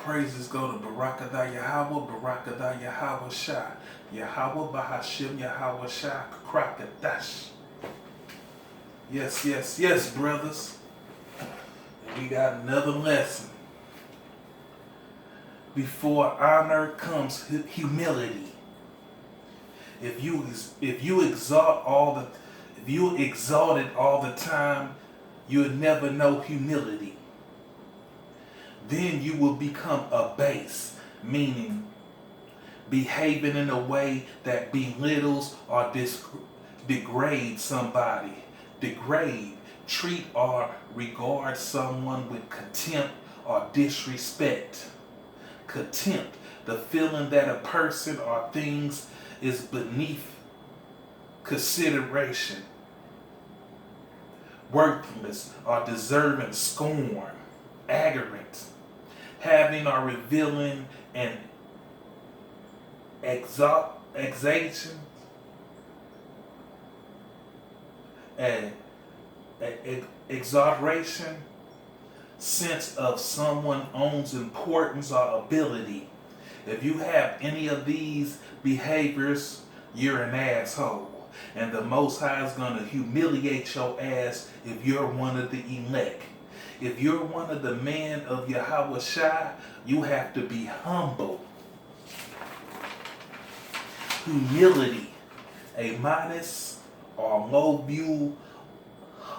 praises go to Barakadah Yahweh, Barakadah Yahweh Shah, Yahweh Bahashim, Yahweh Shah, Krakadash. Yes, yes, yes, brothers. And we got another lesson. Before honor comes humility. If you exalt it all the time, you'll never know humility. Then you will become abased, meaning behaving in a way that belittles or degrades somebody. Degrade, treat or regard someone with contempt or disrespect. Contempt, the feeling that a person or things is beneath consideration, worthless or deserving scorn, arrogance, having or revealing an exaltation, exaggeration, sense of someone's own importance or ability. If you have any of these behaviors, you're an asshole. And the Most High is going to humiliate your ass if you're one of the elect. If you're one of the men of Yahweh Shai, you have to be humble. Humility, a modest or low view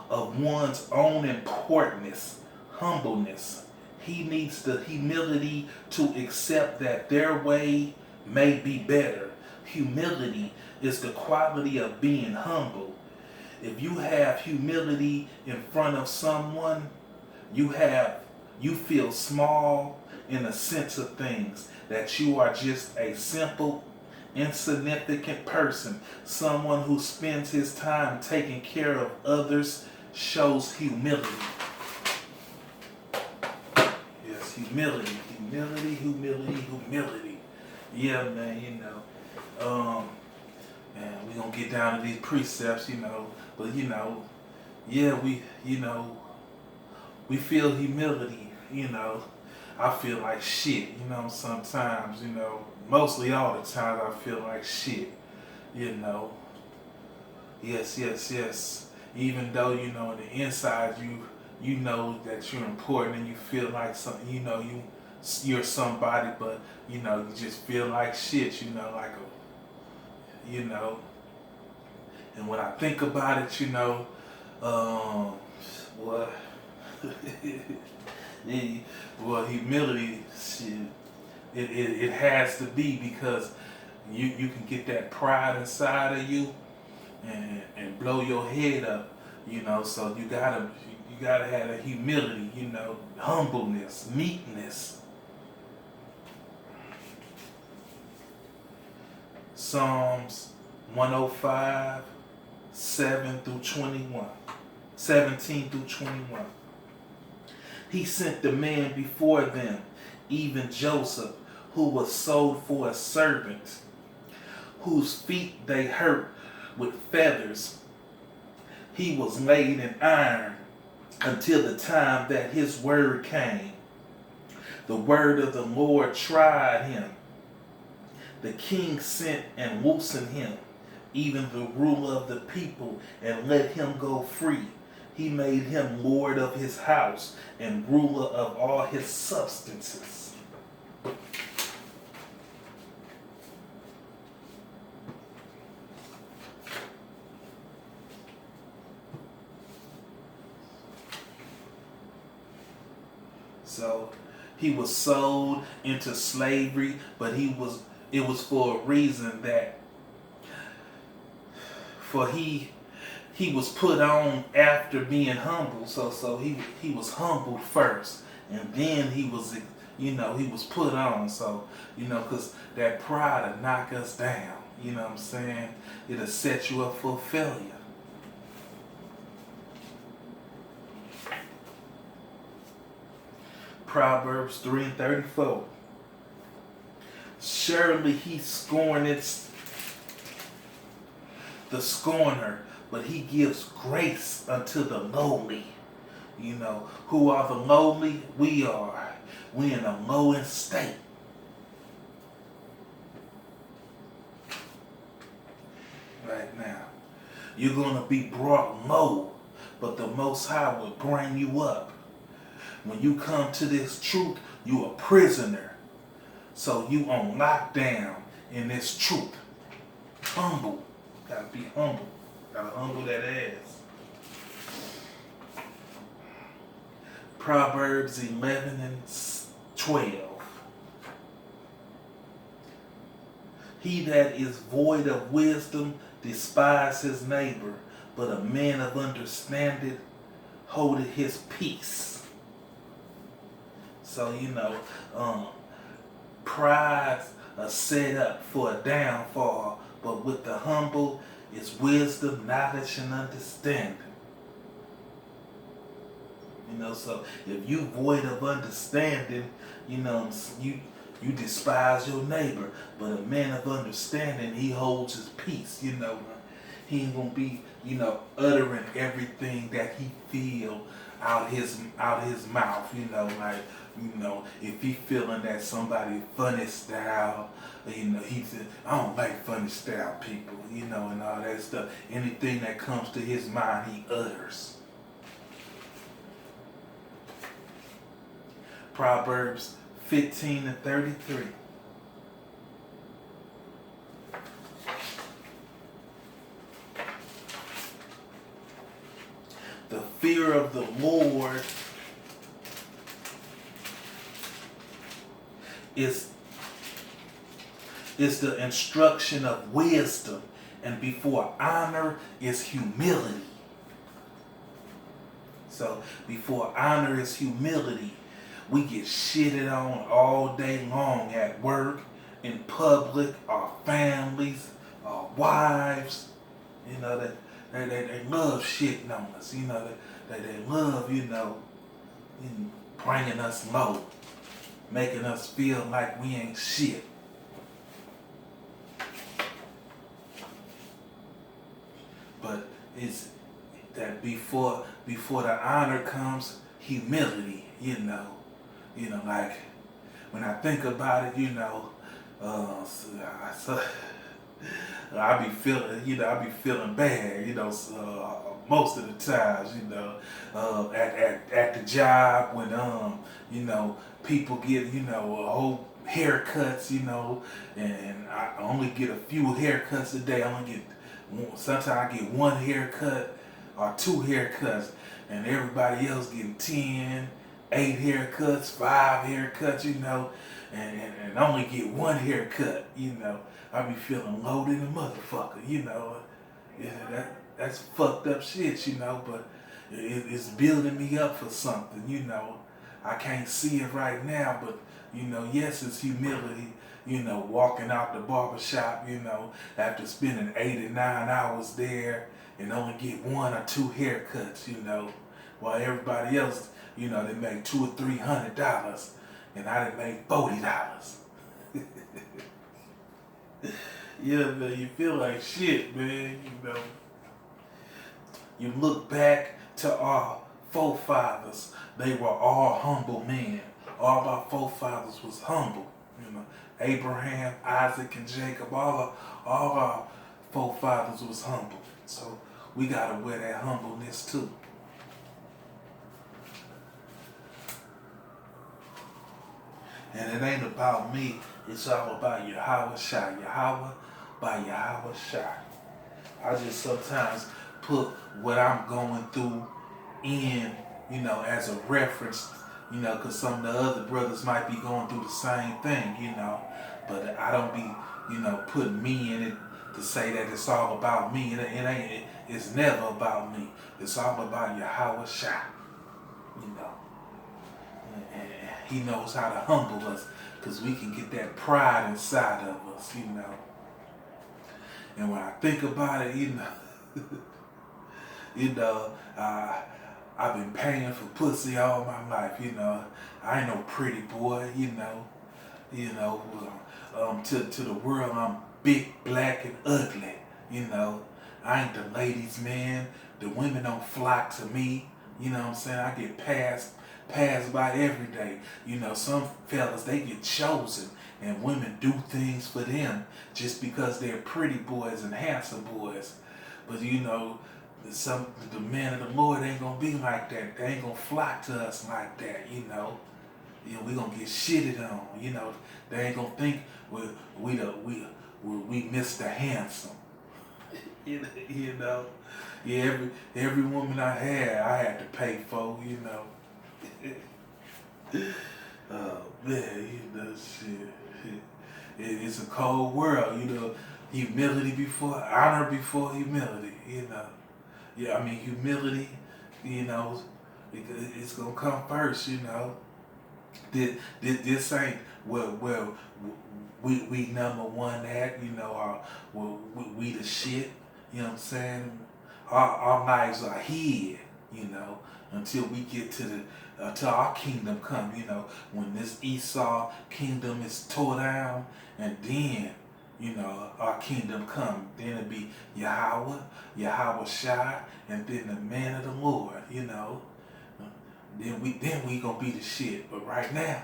of one's own importance, humbleness. He needs the humility to accept that their way may be better. Humility is the quality of being humble. If you have humility in front of someone, you feel small in the sense of things, that you are just a simple, insignificant person. Someone who spends his time taking care of others shows humility. Yes, humility. Yeah, man, and we're gonna get down to these precepts, but yeah, we feel humility, I feel like shit, sometimes, mostly all the time I feel like shit, yes. Even though, on the inside you know that you're important and you feel like something, you're somebody, but you just feel like shit, like and when I think about it, what well, humility, shit, it has to be, because you can get that pride inside of you and blow your head up, so you gotta have a humility, humbleness, meekness. Psalms 105, 17 through 21. He sent the man before them, even Joseph, who was sold for a servant, whose feet they hurt with feathers. He was laid in iron until the time that his word came. The word of the Lord tried him. The king sent and loosened him, even the ruler of the people, and let him go free. He made him lord of his house and ruler of all his substances. So he was sold into slavery, but it was for a reason, he was put on after being humble. So he was humbled first, and then he was put on. So, because that pride will knock us down. You know what I'm saying? It'll set you up for failure. Proverbs 3:34. Surely he scorneth the scorner, but he gives grace unto the lowly. You know, who are the lowly? We are. We in a lowing state. Right now. You're going to be brought low, but the Most High will bring you up. When you come to this truth, you a prisoner. So you on lockdown in this truth. Humble. Gotta be humble. Gotta humble that ass. Proverbs 11 and 12. He that is void of wisdom despise his neighbor, but a man of understanding holdeth his peace. So, pride's a set up for a downfall, but with the humble is wisdom, knowledge, and understanding. So if you void of understanding, you despise your neighbor. But a man of understanding, he holds his peace. He ain't gonna be, uttering everything that he feel out his mouth. If he feeling that somebody funny style, he said, I don't like funny style people, and all that stuff. Anything that comes to his mind, he utters. Proverbs 15 and 33. The fear of the Lord is the instruction of wisdom, and before honor is humility. So before honor is humility. We get shitted on all day long at work, in public, our families, our wives. That they love shitting on us. They love, bringing us low, making us feel like we ain't shit. But it's that before the honor comes humility, like when I think about it, I be feeling bad, most of the times, at the job when people get whole haircuts, and I only get a few haircuts a day. Sometimes I get one haircut or two haircuts, and everybody else getting 10, 8 haircuts, 5 haircuts, and only get one haircut, I be feeling low than a motherfucker, that's fucked up shit, but it's building me up for something, I can't see it right now, but, yes, it's humility, walking out the barbershop, after spending 8 or 9 hours there and only get 1 or 2 haircuts, while everybody else, they make $200 or $300, and I done made $40. Yeah, man, you feel like shit, man, You look back to our forefathers. They were all humble men. All our forefathers was humble. Abraham, Isaac, and Jacob, all of our forefathers was humble. So we gotta wear that humbleness too. And it ain't about me, it's all about Yahweh Shai. Yahweh by Yahweh Shai. I just sometimes put what I'm going through in, as a reference, because some of the other brothers might be going through the same thing, but I don't be, putting me in it to say that it's all about me. It's never about me. It's all about Yahweh Shai, And he knows how to humble us, because we can get that pride inside of us, And when I think about it, I've been paying for pussy all my life, I ain't no pretty boy, to the world I'm big, black, and ugly, I ain't the ladies' man. The women don't flock to me, You know what I'm saying? I get passed by every day. You know, some fellas, they get chosen and women do things for them just because they're pretty boys and handsome boys. But you know, the men of the Lord ain't gonna be like that. They ain't gonna flock to us like that, you know. You know, we gonna get shitted on, you know. They ain't gonna think we Mr. Handsome. You know. Yeah, every woman I had to pay for, you know. Oh man, you know, shit. It's a cold world, you know. Humility before honor before humility, you know. Yeah, I mean humility, you know, it's gonna come first, you know. This ain't well we number one at, you know, we the shit, you know what I'm saying? Our lives are here, you know, until we get to till our kingdom come, you know, when this Esau kingdom is tore down, and then, you know, our kingdom come. Then it'll be Yahweh Shai, and then the man of the Lord, you know. Then we gonna be the shit. But right now,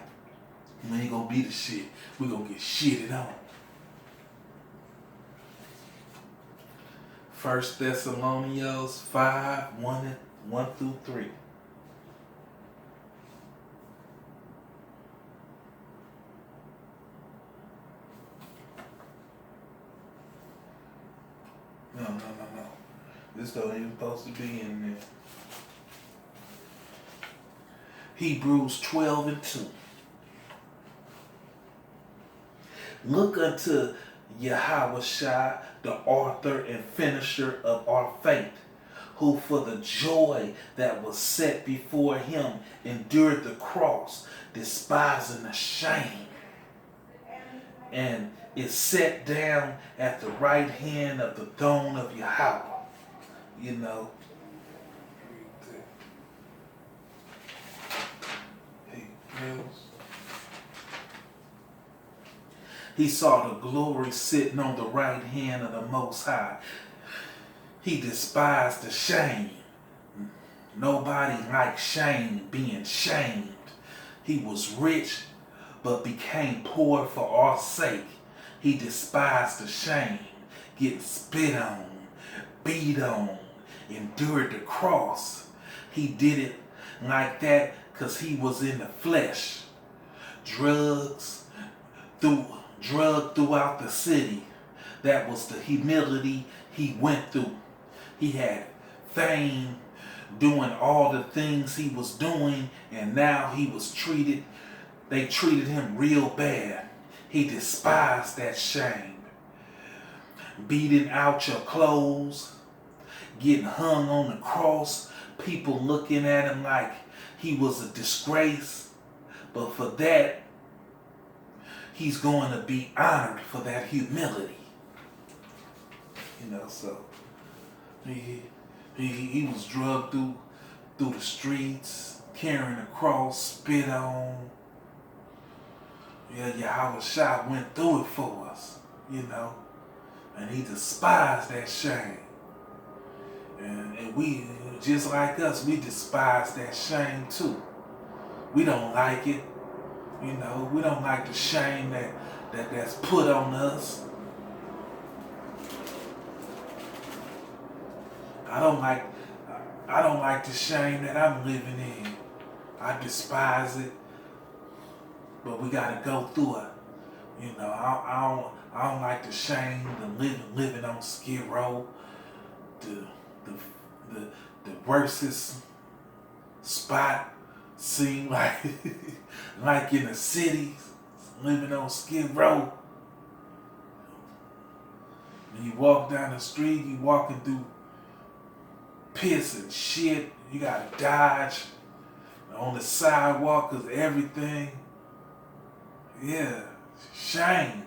we ain't gonna be the shit. We gonna get shitted on. 1 Thessalonians 5, 1 through 3. No. This don't even supposed to be in there. Hebrews 12 and 2. Look unto Yahweh Shai, the author and finisher of our faith, who for the joy that was set before him endured the cross, despising the shame, and is set down at the right hand of the throne of Yahweh. You know. He saw the glory sitting on the right hand of the Most High. He despised the shame. Nobody likes shame, being shamed. He was rich, but became poor for our sake. He despised the shame, getting spit on, beat on, endured the cross. He did it like that because he was in the flesh. Drugged throughout the city. That was the humility he went through. He had fame doing all the things he was doing, and now they treated him real bad. He despised that shame. Beating out your clothes, getting hung on the cross, people looking at him like he was a disgrace. But for that, he's going to be honored for that humility. You know, so he was drugged through the streets, carrying a cross, spit on. Yeah, Yahweh Shai went through it for us, you know. And he despised that shame. And we, just like us, we despise that shame too. We don't like it. You know, we don't like the shame that's put on us. I don't like the shame that I'm living in. I despise it. But we gotta go through it. You know, I don't like the shame, the living on Skid Row, the worstest spot seem like like in the city, living on Skid Row. When you walk down the street, you walking through piss and shit. You gotta dodge on the sidewalk because everything. Yeah, shame.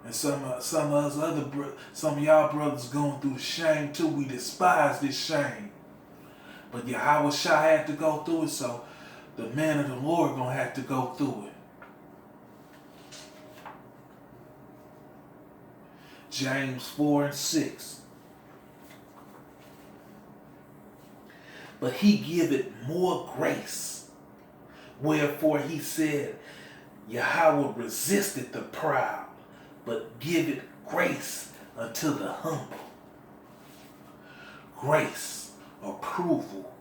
And some of y'all brothers going through shame too. We despise this shame. But Yahweh Shai had to go through it, so the man of the Lord gonna have to go through it. James 4 and 6. but he giveth more grace. Wherefore he said, Yahweh resisteth the proud, but giveth grace unto the humble. Grace, approval,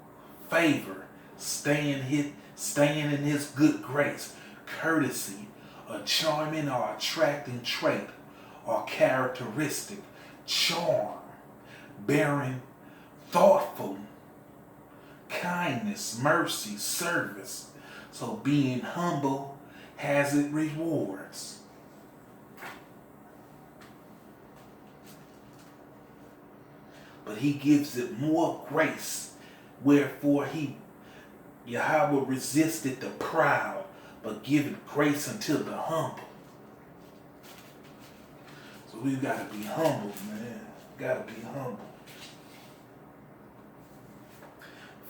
favor, staying in his good grace, courtesy, a charming or attracting trait or characteristic, charm, bearing, thoughtful, kindness, mercy, service. So being humble has its rewards. But he gives it more grace. Wherefore Yahweh resisted the proud, but giveth grace unto the humble. So we've got to be humble, man. Got to be humble.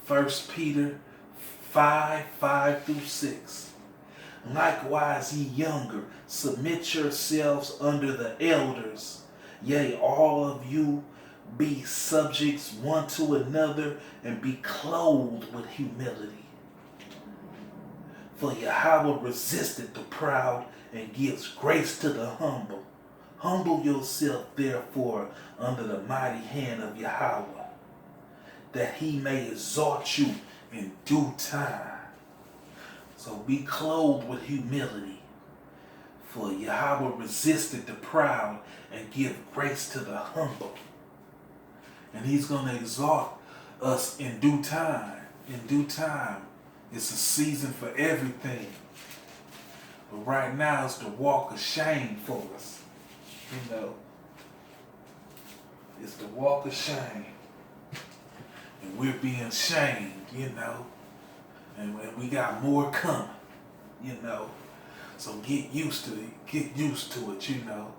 1 Peter 5:5-6. Likewise, ye younger, submit yourselves under the elders. Yea, all of you be subjects one to another, and be clothed with humility. For Yahweh resisteth the proud, and gives grace to the humble. Humble yourself, therefore, under the mighty hand of Yahweh, that he may exalt you in due time. So be clothed with humility. For Yahweh resisted the proud, and give grace to the humble. And he's going to exalt us in due time. In due time. It's a season for everything. But right now it's the walk of shame for us. You know. It's the walk of shame. And we're being shamed, you know. And we got more coming, you know. So get used to it. Get used to it, you know.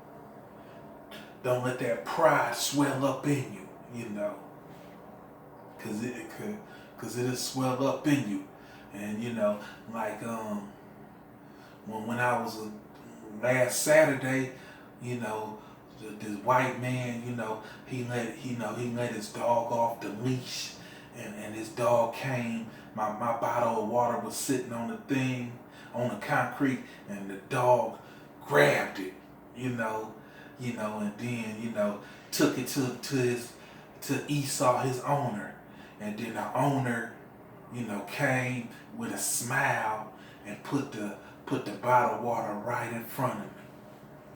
Don't let that pride swell up in you. You know, cause it'll swell up in you, and you know, like when I was last Saturday, you know, this white man, you know, he let his dog off the leash, and his dog came. My bottle of water was sitting on the thing, on the concrete, and the dog grabbed it, you know, and then took it to Esau, his owner. And then the owner, came with a smile and put the bottled water right in front of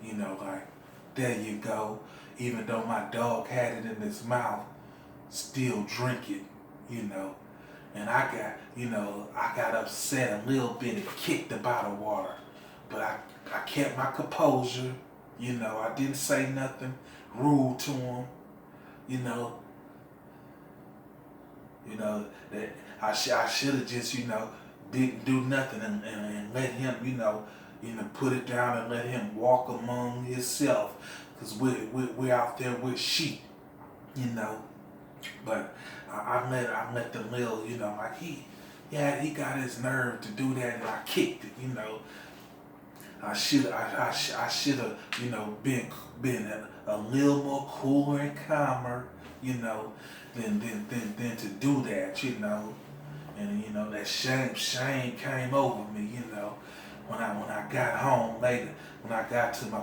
me. Like, there you go. Even though my dog had it in his mouth, still drink it, And I got upset a little bit and kicked the bottled water. But I kept my composure, I didn't say nothing rude to him. That I should have just, didn't do nothing and let him, put it down and let him walk among himself, because we're out there with sheep, But I let the little, like he got his nerve to do that, and I kicked it, I should have, been a little more cooler and calmer, than to do that, And that shame came over me, when I got home later, when I got to my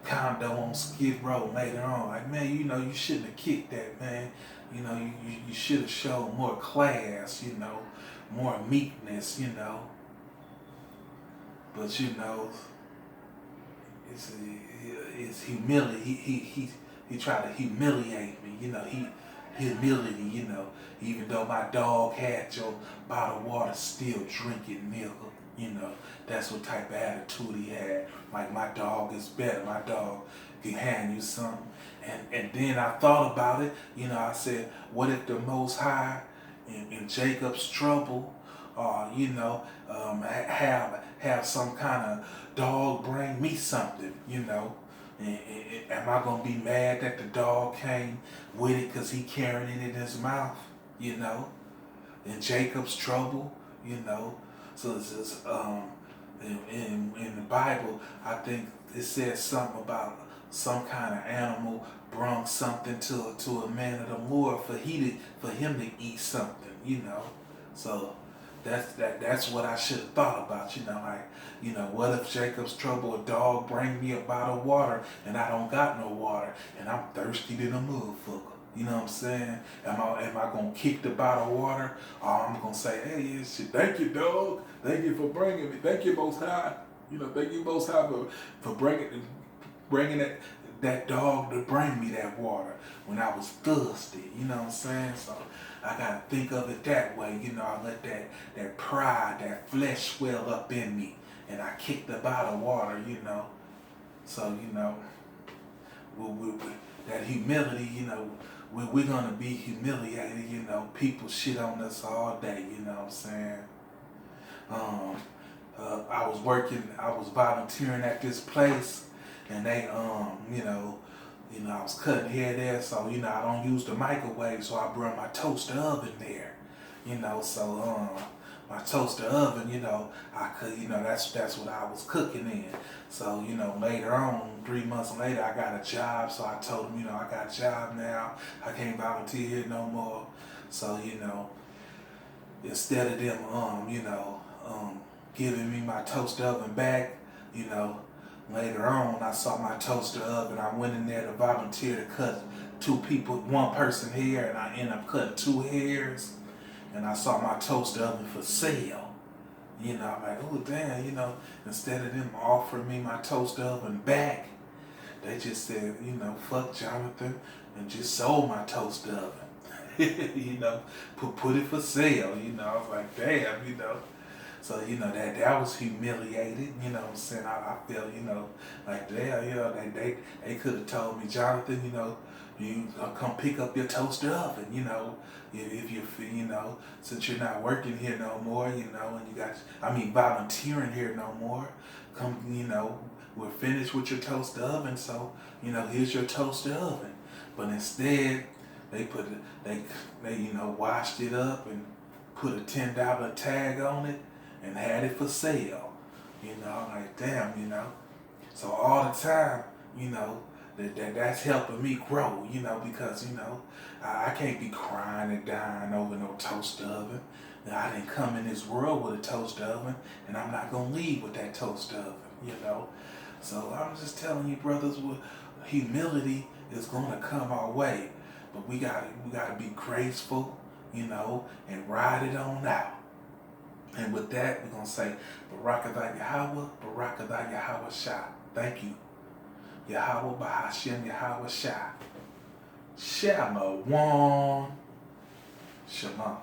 condo on Skid Row later on, like, man, you shouldn't have kicked that, man. You should have shown more class, more meekness, But it's humility. He tried to humiliate me, humility, Even though my dog had your bottled water, still drink it, nigga. That's what type of attitude he had. Like, my dog is better. My dog can hand you something. And then I thought about it. I said, what if the Most High in Jacob's trouble, have some kind of dog bring me something, Am I going to be mad that the dog came with it because he carrying it in his mouth, In Jacob's trouble, So it's just, in the Bible, I think it says something about some kind of animal brung something to a man of the Lord for him to eat something, you know. So that's what I should have thought about, you know, like, you know, what if Jacob's trouble, a dog bring me a bottle of water and I don't got no water and I'm thirsty than a motherfucker. You know what I'm saying? Am I gonna kick the bottle of water, or I'm gonna say, hey, yeah, shit, thank you, dog. Thank you for bringing me. Thank you, Most High. You know, thank you, Most High, for bringing that dog to bring me that water when I was thirsty. You know what I'm saying? So I gotta think of it that way. You know, I let that pride, that flesh swell up in me, and I kick the bottle of water. You know, so you know, we that humility. You know, we're gonna be humiliated. You know, people shit on us all day. You know what I'm saying? Um, I was volunteering at this place, and they, I was cutting hair there, so, you know, I don't use the microwave, so I brought my toaster oven there, you know, so, my toaster oven, you know, I could, you know, that's what I was cooking in. So, you know, later on, 3 months later, I got a job, so I told them, you know, I got a job now, I can't volunteer here no more. So, you know, instead of them, giving me my toaster oven back, you know, later on I saw my toaster oven. I went in there to volunteer to cut one person hair, and I ended up cutting 2 hairs. And I saw my toaster oven for sale. You know, I'm like, oh damn, you know, instead of them offering me my toaster oven back, they just said, you know, fuck Jonathan, and just sold my toaster oven. You know, put it for sale. You know, I was like, damn, you know. So, you know, that was humiliated, you know what I'm saying? I feel, you know, like, damn, you know, they could have told me, Jonathan, you know, you come pick up your toaster oven, you know, if you know, since you're not working here no more, you know, and volunteering here no more, come, you know, we're finished with your toaster oven, so, you know, here's your toaster oven. But instead, they you know, washed it up and put a $10 tag on it and had it for sale. You know, like, damn, you know. So all the time, you know, that's helping me grow, you know, because, you know, I can't be crying and dying over no toaster oven. I didn't come in this world with a toaster oven, and I'm not going to leave with that toaster oven, you know. So I'm just telling you, brothers, humility is going to come our way. But we gotta be graceful, you know, and ride it on out. And with that, we're going to say, Barakatah Yahweh, Barakatah Yahweh Shah. Thank you. Yahweh Bahashem Yahweh Shah. Shalom. Shalom.